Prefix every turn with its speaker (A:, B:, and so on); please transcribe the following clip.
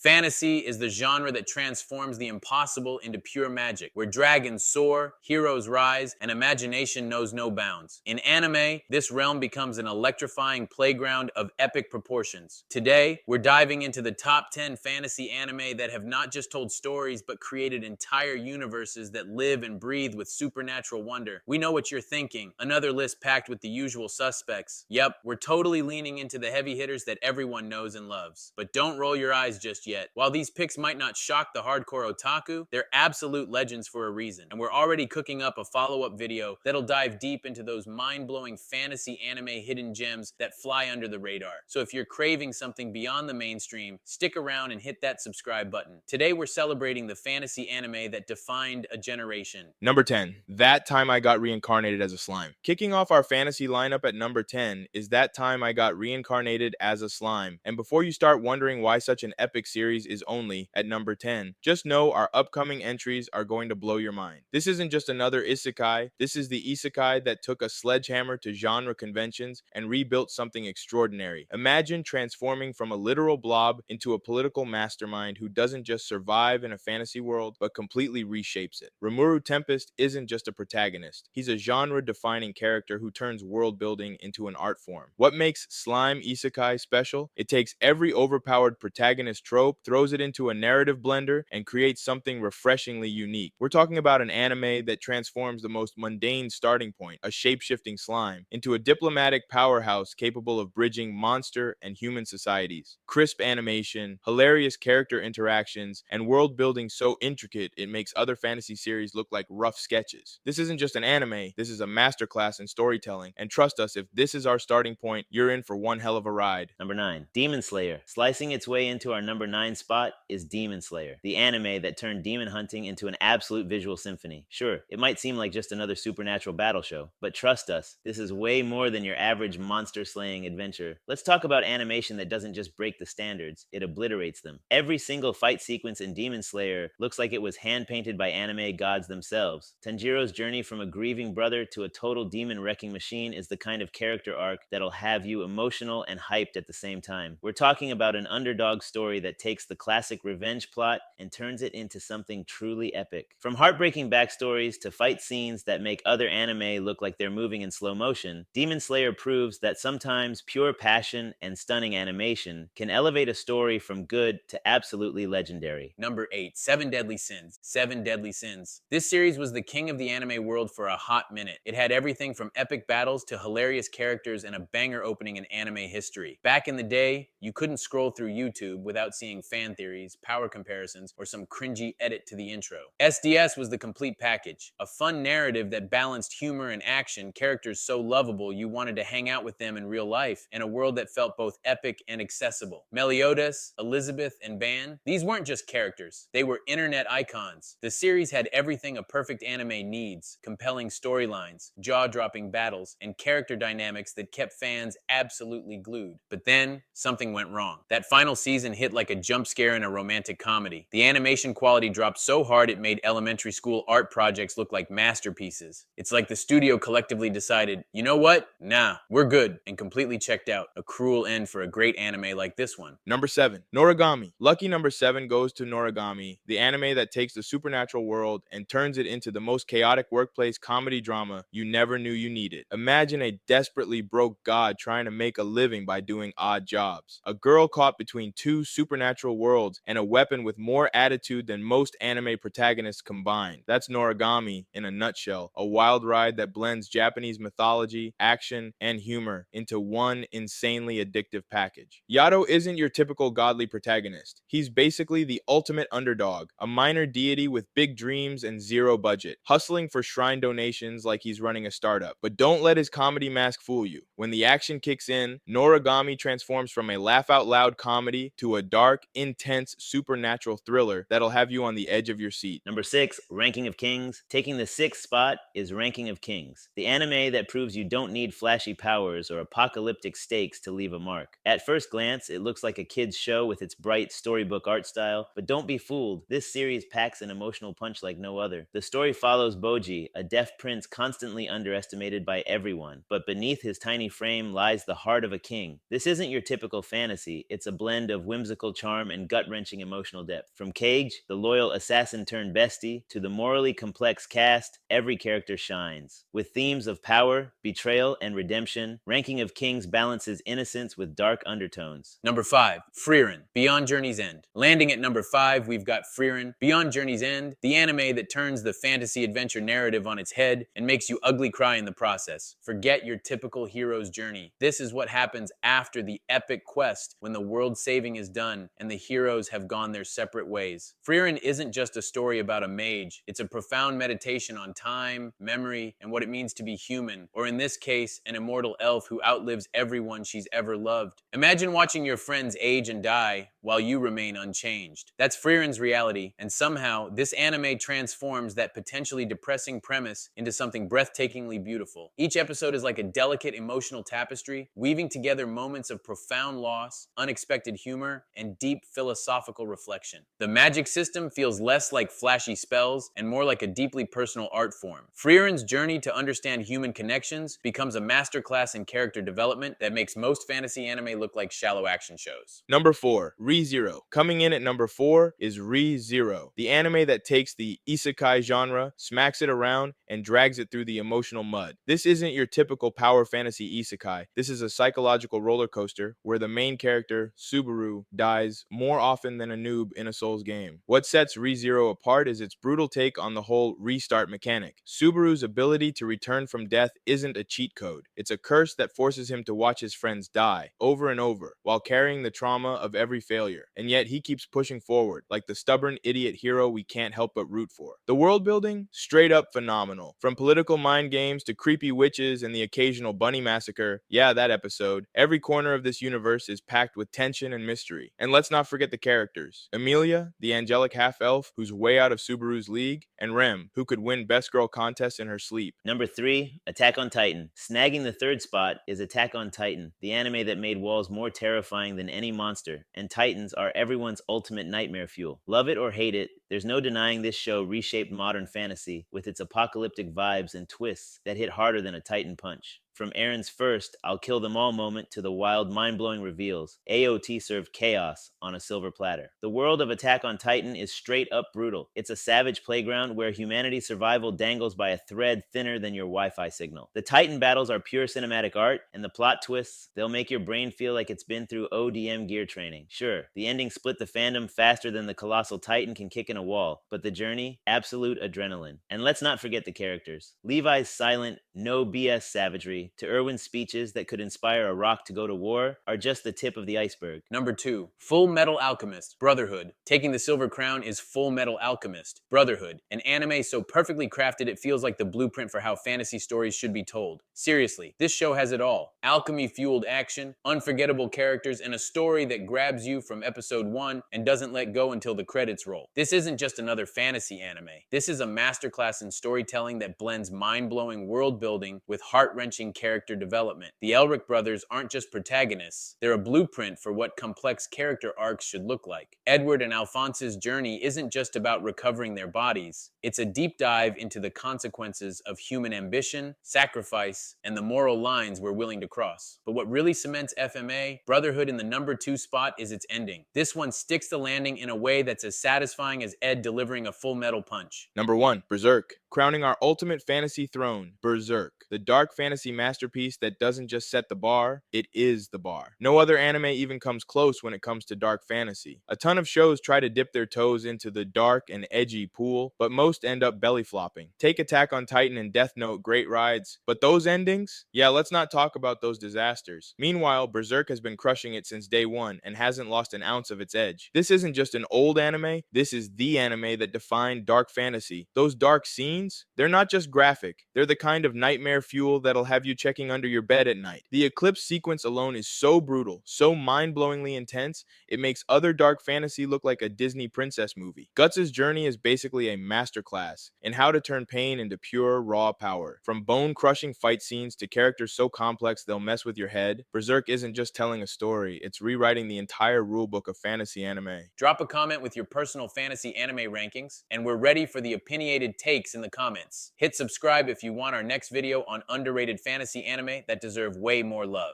A: Fantasy is the genre that transforms the impossible into pure magic, where dragons soar, heroes rise, and imagination knows no bounds. In anime, this realm becomes an electrifying playground of epic proportions. Today, we're diving into the top 10 fantasy anime that have not just told stories, but created entire universes that live and breathe with supernatural wonder. We know what you're thinking. Another list packed with the usual suspects. Yep, we're totally leaning into the heavy hitters that everyone knows and loves. But don't roll your eyes just yet. While these picks might not shock the hardcore otaku, they're absolute legends for a reason. And we're already cooking up a follow-up video that'll dive deep into those mind-blowing fantasy anime hidden gems that fly under the radar. So if you're craving something beyond the mainstream, stick around and hit that subscribe button. Today we're celebrating the fantasy anime that defined a generation.
B: Number 10, That Time I Got Reincarnated as a Slime. Kicking off our fantasy lineup at number 10 is That Time I Got Reincarnated as a Slime. And before you start wondering why such an epic series is only at number 10, just know our upcoming entries are going to blow your mind. This isn't just another Isekai, this is the Isekai that took a sledgehammer to genre conventions and rebuilt something extraordinary. Imagine transforming from a literal blob into a political mastermind who doesn't just survive in a fantasy world, but completely reshapes it. Rimuru Tempest isn't just a protagonist. He's a genre-defining character who turns world building into an art form. What makes Slime Isekai special? It takes every overpowered protagonist trope, throws it into a narrative blender, and creates something refreshingly unique. We're talking about an anime that transforms the most mundane starting point, a shape-shifting slime, into a diplomatic powerhouse capable of bridging monster and human societies. Crisp animation, hilarious character interactions, and world building so intricate it makes other fantasy series look like rough sketches. This isn't just an anime, this is a masterclass in storytelling, and trust us, if this is our starting point, you're in for one hell of a ride.
C: Number 9, Demon Slayer. Slicing its way into our number 9 spot is Demon Slayer, the anime that turned demon hunting into an absolute visual symphony. Sure, it might seem like just another supernatural battle show, but trust us, this is way more than your average monster-slaying adventure. Let's talk about animation that doesn't just break the standards, it obliterates them. Every single fight sequence in Demon Slayer looks like it was hand-painted by anime gods themselves. Tanjiro's journey from a grieving brother to a total demon-wrecking machine is the kind of character arc that'll have you emotional and hyped at the same time. We're talking about an underdog story that takes the classic revenge plot and turns it into something truly epic. From heartbreaking backstories to fight scenes that make other anime look like they're moving in slow motion, Demon Slayer proves that sometimes pure passion and stunning animation can elevate a story from good to absolutely legendary.
A: Number 8, Seven Deadly Sins. Seven Deadly Sins. This series was the king of the anime world for a hot minute. It had everything from epic battles to hilarious characters and a banger opening in anime history. Back in the day, you couldn't scroll through YouTube without seeing fan theories, power comparisons, or some cringy edit to the intro. SDS was the complete package. A fun narrative that balanced humor and action, characters so lovable you wanted to hang out with them in real life, in a world that felt both epic and accessible. Meliodas, Elizabeth, and Ban, these weren't just characters, they were internet icons. The series had everything a perfect anime needs: compelling storylines, jaw-dropping battles, and character dynamics that kept fans absolutely glued. But then, something went wrong. That final season hit like a jump scare in a romantic comedy. The animation quality dropped so hard it made elementary school art projects look like masterpieces. It's like the studio collectively decided, you know what? Nah, we're good, and completely checked out. A cruel end for a great anime like this one.
B: Number 7, Noragami. Lucky number 7 goes to Noragami, the anime that takes the supernatural world and turns it into the most chaotic workplace comedy drama you never knew you needed. Imagine a desperately broke god trying to make a living by doing odd jobs. A girl caught between two supernatural worlds and a weapon with more attitude than most anime protagonists combined. That's Noragami in a nutshell, a wild ride that blends Japanese mythology, action, and humor into one insanely addictive package. Yato isn't your typical godly protagonist. He's basically the ultimate underdog, a minor deity with big dreams and zero budget, hustling for shrine donations like he's running a startup. But don't let his comedy mask fool you. When the action kicks in, Noragami transforms from a laugh-out-loud comedy to a dark, intense, supernatural thriller that'll have you on the edge of your seat.
C: Number 6, Ranking of Kings. Taking the 6th spot is Ranking of Kings, the anime that proves you don't need flashy powers or apocalyptic stakes to leave a mark. At first glance, it looks like a kid's show with its bright storybook art style, but don't be fooled. This series packs an emotional punch like no other. The story follows Boji, a deaf prince constantly underestimated by everyone, but beneath his tiny frame lies the heart of a king. This isn't your typical fantasy, it's a blend of whimsical charm charm and gut-wrenching emotional depth. From Cage, the loyal assassin turned bestie, to the morally complex cast, every character shines. With themes of power, betrayal, and redemption, Ranking of Kings balances innocence with dark undertones.
A: Number 5, Frieren, Beyond Journey's End. Landing at number 5, we've got Frieren, Beyond Journey's End, the anime that turns the fantasy adventure narrative on its head and makes you ugly cry in the process. Forget your typical hero's journey. This is what happens after the epic quest, when the world saving is done and the heroes have gone their separate ways. Frieren isn't just a story about a mage, it's a profound meditation on time, memory, and what it means to be human, or in this case, an immortal elf who outlives everyone she's ever loved. Imagine watching your friends age and die while you remain unchanged. That's Frieren's reality, and somehow this anime transforms that potentially depressing premise into something breathtakingly beautiful. Each episode is like a delicate emotional tapestry, weaving together moments of profound loss, unexpected humor, and deep philosophical reflection. The magic system feels less like flashy spells and more like a deeply personal art form. Frieren's journey to understand human connections becomes a masterclass in character development that makes most fantasy anime look like shallow action shows.
B: Number 4, ReZero. Coming in at number 4 is ReZero, the anime that takes the Isekai genre, smacks it around, and drags it through the emotional mud. This isn't your typical power fantasy Isekai. This is a psychological roller coaster where the main character, Subaru, dies more often than a noob in a Souls game. What sets ReZero apart is its brutal take on the whole restart mechanic. Subaru's ability to return from death isn't a cheat code. It's a curse that forces him to watch his friends die over and over while carrying the trauma of every failure. And yet he keeps pushing forward like the stubborn idiot hero we can't help but root for. The world building, straight up phenomenal. From political mind games to creepy witches and the occasional bunny massacre, yeah, that episode, every corner of this universe is packed with tension and mystery. And let's not forget the characters. Emilia, the angelic half-elf who's way out of Subaru's league, and Rem, who could win best girl contests in her sleep.
C: Number 3, Attack on Titan. Snagging the third spot is Attack on Titan, the anime that made walls more terrifying than any monster, and Titans are everyone's ultimate nightmare fuel. Love it or hate it, there's no denying this show reshaped modern fantasy with its apocalyptic vibes and twists that hit harder than a Titan punch. From Aaron's first I'll kill them all moment to the wild, mind-blowing reveals, AOT served chaos on a silver platter. The world of Attack on Titan is straight up brutal. It's a savage playground where humanity's survival dangles by a thread thinner than your Wi-Fi signal. The Titan battles are pure cinematic art, and the plot twists, they'll make your brain feel like it's been through ODM gear training. Sure, the ending split the fandom faster than the colossal Titan can kick in a wall, but the journey, absolute adrenaline. And let's not forget the characters. Levi's silent, no BS savagery to Irwin's speeches that could inspire a rock to go to war are just the tip of the iceberg.
A: Number 2, Full Metal Alchemist, Brotherhood. Taking the silver crown is Full Metal Alchemist, Brotherhood, an anime so perfectly crafted it feels like the blueprint for how fantasy stories should be told. Seriously, this show has it all. Alchemy-fueled action, unforgettable characters, and a story that grabs you from episode 1 and doesn't let go until the credits roll. This isn't just another fantasy anime. This is a masterclass in storytelling that blends mind-blowing world building with heart-wrenching character development. The Elric brothers aren't just protagonists, they're a blueprint for what complex character arcs should look like. Edward and Alphonse's journey isn't just about recovering their bodies, it's a deep dive into the consequences of human ambition, sacrifice, and the moral lines we're willing to cross. But what really cements FMA, Brotherhood in the number 2 spot is its ending. This one sticks the landing in a way that's as satisfying as Ed delivering a full metal punch.
B: Number 1, Berserk. Crowning our ultimate fantasy throne, Berserk. The dark fantasy masterpiece that doesn't just set the bar, it is the bar. No other anime even comes close when it comes to dark fantasy. A ton of shows try to dip their toes into the dark and edgy pool, but most end up belly flopping. Take Attack on Titan and Death Note, great rides, but those endings? Yeah, let's not talk about those disasters. Meanwhile, Berserk has been crushing it since day one and hasn't lost an ounce of its edge. This isn't just an old anime, this is the anime that defined dark fantasy. Those dark scenes, they're not just graphic, they're the kind of nightmare fuel that'll have you checking under your bed at night. The eclipse sequence alone is so brutal, so mind-blowingly intense, it makes other dark fantasy look like a Disney princess movie. Guts' journey is basically a masterclass in how to turn pain into pure, raw power. From bone-crushing fight scenes to characters so complex they'll mess with your head, Berserk isn't just telling a story, it's rewriting the entire rulebook of fantasy anime.
A: Drop a comment with your personal fantasy anime rankings, and we're ready for the opinionated takes in the comments. Hit subscribe if you want our next video on underrated fantasy anime that deserve way more love.